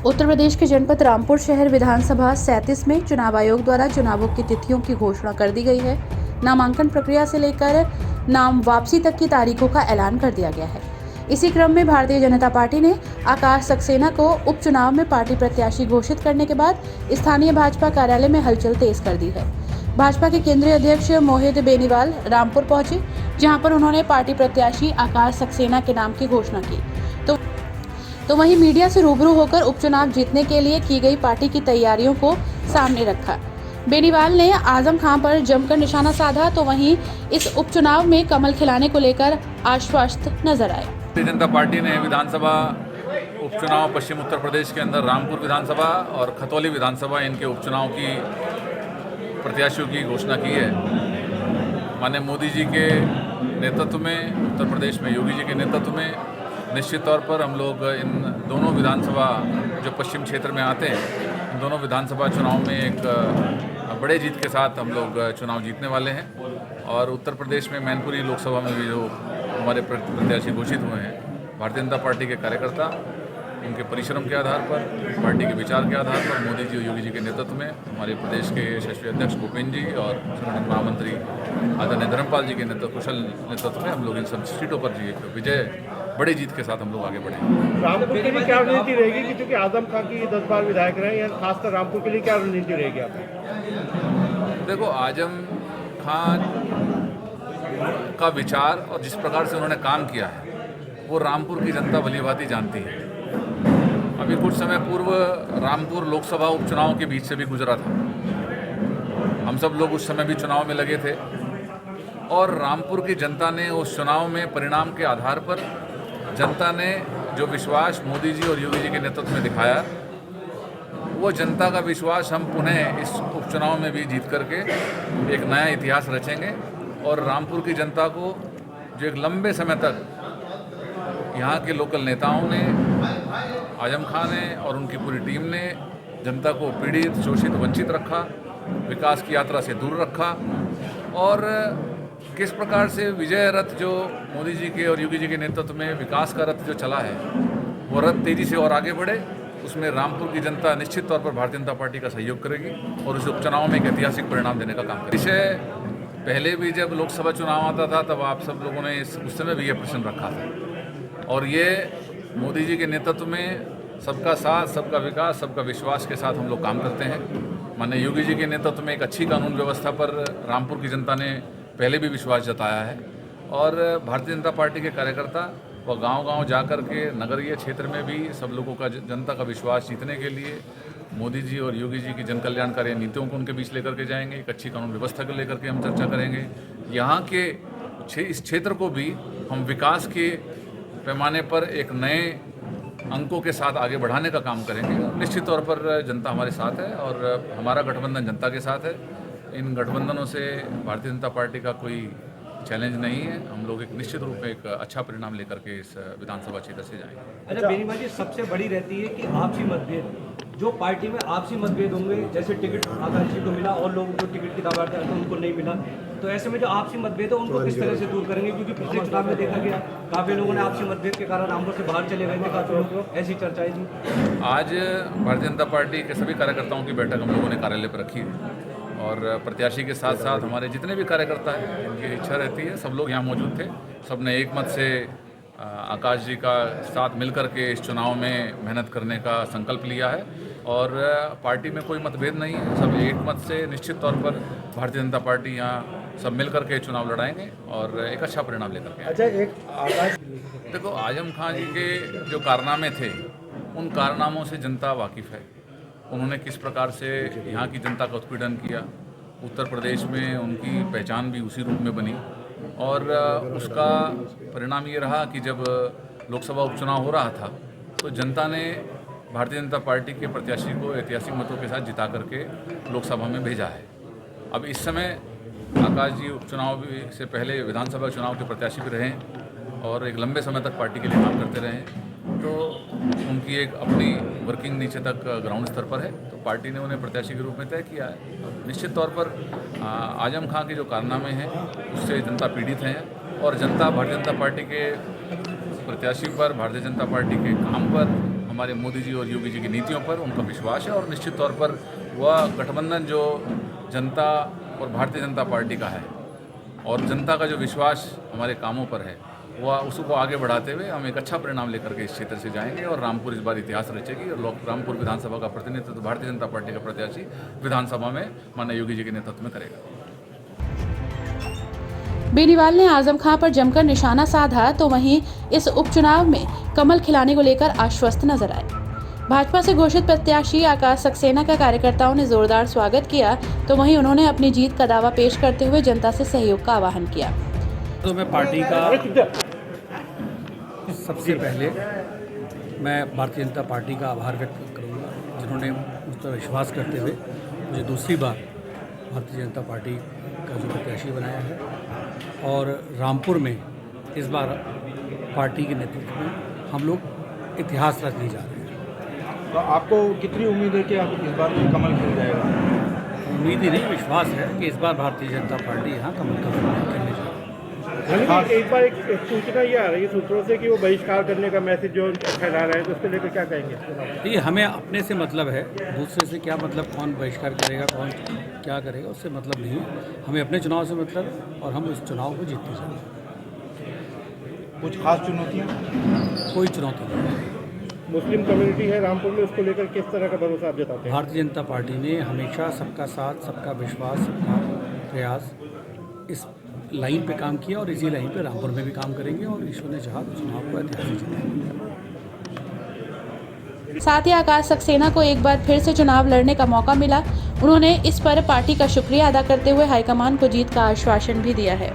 उत्तर प्रदेश के जनपद रामपुर शहर विधानसभा 37 में चुनाव आयोग द्वारा चुनावों की तिथियों की घोषणा कर दी गई है। नामांकन प्रक्रिया से लेकर नाम वापसी तक की तारीखों का ऐलान कर दिया गया है। इसी क्रम में भारतीय जनता पार्टी ने आकाश सक्सेना को उपचुनाव में पार्टी प्रत्याशी घोषित करने के बाद स्थानीय भाजपा कार्यालय में हलचल तेज कर दी है। भाजपा के केंद्रीय अध्यक्ष मोहित बेनीवाल रामपुर पहुंचे, जहां पर उन्होंने पार्टी प्रत्याशी आकाश सक्सेना के नाम की घोषणा की। तो वहीं मीडिया से रूबरू होकर उपचुनाव जीतने के लिए की गई पार्टी की तैयारियों को सामने रखा। बेनीवाल ने आजम खां पर जमकर निशाना साधा, तो वहीं इस उपचुनाव में कमल खिलाने को लेकर आश्वस्त नजर आए। भारतीय जनता पार्टी ने विधानसभा उपचुनाव पश्चिम उत्तर प्रदेश के अंदर रामपुर विधानसभा और खतौली विधानसभा इनके उपचुनाव की प्रत्याशियों की घोषणा की है। माननीय मोदी जी के नेतृत्व में, उत्तर प्रदेश में योगी जी के नेतृत्व में निश्चित तौर पर हम लोग इन दोनों विधानसभा जो पश्चिम क्षेत्र में आते हैं, इन दोनों विधानसभा चुनाव में एक बड़े जीत के साथ हम लोग चुनाव जीतने वाले हैं। और उत्तर प्रदेश में मैनपुरी लोकसभा में भी जो हमारे प्रत्याशी घोषित हुए हैं, भारतीय जनता पार्टी के कार्यकर्ता उनके परिश्रम के आधार पर, पार्टी के विचार के आधार पर मोदी जी और योगी जी के नेतृत्व में हमारे प्रदेश के यशस्वी अध्यक्ष भूपेन्द्र जी और संगठन महामंत्री आदरणीय धर्मपाल जी के कुशल नेतृत्व में हम लोग इन सब सीटों पर विजय बड़ी जीत के साथ हम लोग आगे बढ़े। रामपुर के लिए क्या रणनीति रहेगी, क्योंकि आजम खां की 10 बार विधायक रहे हैं, खासकर रामपुर के लिए क्या रणनीति रहेगी आपकी? देखो, आजम खां का विचार और जिस प्रकार से उन्होंने काम किया है वो रामपुर की जनता भलीभांति जानती है। अभी कुछ समय पूर्व रामपुर लोकसभा उपचुनाव के बीच से भी गुजरा था। हम सब लोग उस समय भी चुनाव में लगे थे और रामपुर की जनता ने उस चुनाव में परिणाम के आधार पर जनता ने जो विश्वास मोदी जी और योगी जी के नेतृत्व में दिखाया, वो जनता का विश्वास हम पुनः इस उपचुनाव में भी जीत करके एक नया इतिहास रचेंगे और रामपुर की जनता को जो एक लंबे समय तक यहाँ के लोकल नेताओं ने, आजम खां ने और उनकी पूरी टीम ने जनता को पीड़ित, शोषित, वंचित रखा, विकास की यात्रा से दूर रखा और किस प्रकार से विजय रथ जो मोदी जी के और योगी जी के नेतृत्व में विकास का रथ जो चला है, वो रथ तेजी से और आगे बढ़े, उसमें रामपुर की जनता निश्चित तौर पर भारतीय जनता पार्टी का सहयोग करेगी और उस उपचुनाव में एक ऐतिहासिक परिणाम देने का काम करेगी। पहले भी जब लोकसभा चुनाव आता था तब आप सब लोगों ने उस समय भी ये प्रश्न रखा था और ये मोदी जी के नेतृत्व में सबका साथ, सबका विकास, सबका विश्वास के साथ हम लोग काम करते हैं। माननीय योगी जी के नेतृत्व में एक अच्छी कानून व्यवस्था पर रामपुर की जनता ने पहले भी विश्वास जताया है और भारतीय जनता पार्टी के कार्यकर्ता वो गांव-गांव जाकर के नगरीय क्षेत्र में भी सब लोगों का, जनता का विश्वास जीतने के लिए मोदी जी और योगी जी की जन कल्याणकारी नीतियों को उनके बीच लेकर के जाएंगे। एक अच्छी कानून व्यवस्था को लेकर के हम चर्चा करेंगे। यहाँ के इस क्षेत्र को भी हम विकास के पैमाने पर एक नए अंकों के साथ आगे बढ़ाने का काम करेंगे। निश्चित तौर पर जनता हमारे साथ है और हमारा गठबंधन जनता के साथ है। इन गठबंधनों से भारतीय जनता पार्टी का कोई चैलेंज नहीं है। हम लोग एक निश्चित रूप में एक अच्छा परिणाम लेकर के इस विधानसभा क्षेत्र से जाएंगे। अच्छा, बेनीवाल जी, सबसे बड़ी रहती है कि आपसी मतभेद, जो पार्टी में आपसी मतभेद होंगे, जैसे टिकट आकांक्षी को मिला और लोगों को टिकट की दावा तो उनको नहीं मिला, तो ऐसे में जो आपसी मतभेद है उनको किस तरह से दूर करेंगे? क्योंकि पिछले चुनाव में देखा गया काफ़ी लोगों ने आपसी मतभेद के कारण रामपुर से बाहर चले गए थे, काफ़ी लोग, ऐसी चर्चाएं थी। आज भारतीय जनता पार्टी के सभी कार्यकर्ताओं की बैठक हम लोगों ने कार्यालय पर रखी है और प्रत्याशी के साथ साथ हमारे जितने भी कार्यकर्ता हैं, इनकी इच्छा रहती है, सब लोग यहाँ मौजूद थे। सबने एक मत से आकाश जी का साथ मिलकर के इस चुनाव में मेहनत करने का संकल्प लिया है और पार्टी में कोई मतभेद नहीं है। सब एक मत से निश्चित तौर पर भारतीय जनता पार्टी यहाँ सब मिलकर के चुनाव लड़ाएंगे और एक अच्छा परिणाम लेकर के। अच्छा, एक आकाश, देखो, आजम खां जी के जो कारनामे थे, उन कारनामों से जनता वाकिफ़ है। उन्होंने किस प्रकार से यहाँ की जनता का उत्पीड़न किया, उत्तर प्रदेश में उनकी पहचान भी उसी रूप में बनी और उसका परिणाम ये रहा कि जब लोकसभा उपचुनाव हो रहा था तो जनता ने भारतीय जनता पार्टी के प्रत्याशी को ऐतिहासिक मतों के साथ जिता करके लोकसभा में भेजा है। अब इस समय आकाश जी उपचुनाव से पहले विधानसभा चुनाव के प्रत्याशी भी रहे और एक लंबे समय तक पार्टी के लिए काम करते रहे, तो उनकी एक अपनी वर्किंग नीचे तक ग्राउंड स्तर पर है, तो पार्टी ने उन्हें प्रत्याशी के रूप में तय किया है। निश्चित तौर पर आजम खां के जो कारनामे हैं उससे जनता पीड़ित हैं और जनता भारतीय जनता पार्टी के प्रत्याशी पर, भारतीय जनता पार्टी के काम पर हमारे मोदी जी और योगी जी की नीतियों पर उनका विश्वास है और निश्चित तौर पर वह गठबंधन जो जनता और भारतीय जनता पार्टी का है और जनता का जो विश्वास हमारे कामों पर है वह उसको आगे बढ़ाते हुए हम एक अच्छा परिणाम लेकर के इस क्षेत्र से जाएंगे और रामपुर इस बार इतिहास रचेगी और रामपुर विधानसभा का प्रतिनिधित्व भारतीय जनता पार्टी का प्रत्याशी विधानसभा में माननीय योगी जी के नेतृत्व में करेगा। बेनीवाल ने आजम खां पर जमकर निशाना साधा तो वहीं इस उपचुनाव में कमल खिलाने को लेकर आश्वस्त नजर आए। भाजपा से घोषित प्रत्याशी आकाश सक्सेना का कार्यकर्ताओं ने जोरदार स्वागत किया तो वहीं उन्होंने अपनी जीत का दावा पेश करते हुए जनता से सहयोग का आह्वान किया। तो मैं पार्टी का सबसे पहले मैं भारतीय जनता पार्टी का आभार व्यक्त करूंगा जिन्होंने मुझ पर विश्वास करते हुए मुझे दूसरी बार भारतीय जनता पार्टी का जो प्रत्याशी बनाया है और रामपुर में इस बार पार्टी के नेतृत्व में हम लोग इतिहास रचने जा रहे हैं। तो आपको कितनी उम्मीद है कि आप इस बार कमल खिल जाएगा? उम्मीद ही नहीं, विश्वास है कि इस बार भारतीय जनता पार्टी यहाँ कमल का निर्माण करने जा रही है। एक बार एक सूचना ये आ रही है सूत्रों से कि वो बहिष्कार करने का मैसेज जो फैला रहे हैं तो उसको लेकर क्या कहेंगे? ये हमें अपने से मतलब है, दूसरे से क्या मतलब, कौन बहिष्कार करेगा कौन क्या करेगा उससे मतलब नहीं है। हमें अपने चुनाव से मतलब है और हम इस चुनाव को जीतते जाएंगे। कुछ खास चुनौतियाँ? कोई चुनौती नहीं है। मुस्लिम कम्युनिटी है रामपुर में, उसको लेकर किस तरह का भरोसा आप जताते हैं? भारतीय जनता पार्टी ने हमेशा सबका साथ, सबका विश्वास, सबका प्रयास इस लाइन पे काम किया और इसी लाइन पे रामपुर में भी काम करेंगे और ईश्वर ने चाहा तो चुनाव को ऐतिहासिक जीतेंगे। साथ ही आकाश सक्सेना को एक बार फिर से चुनाव लड़ने का मौका मिला। उन्होंने इस पर पार्टी का शुक्रिया अदा करते हुए हाईकमान को जीत का आश्वासन भी दिया है।